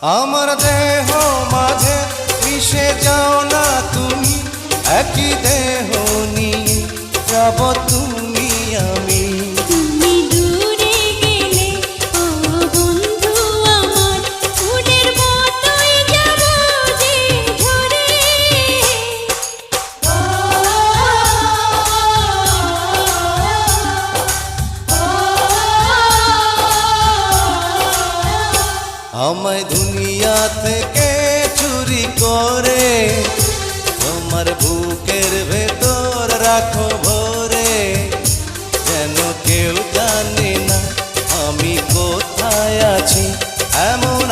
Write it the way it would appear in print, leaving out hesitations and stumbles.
আমার দেহ মাঝে মিশে যাও না তুমি, একই দেহ নিয়ে যাব তুমি আমি। তুমি দূরে গেলে ও বন্ধু আমার, ফুলের মতোই যাব যে ঝরে। আমায় দুনিয়া থেকে চুরি করে তোমার বুকের ভেতর রাখো ভরে, যেন কেউ জানে না আমি কোথায় আছি, এমন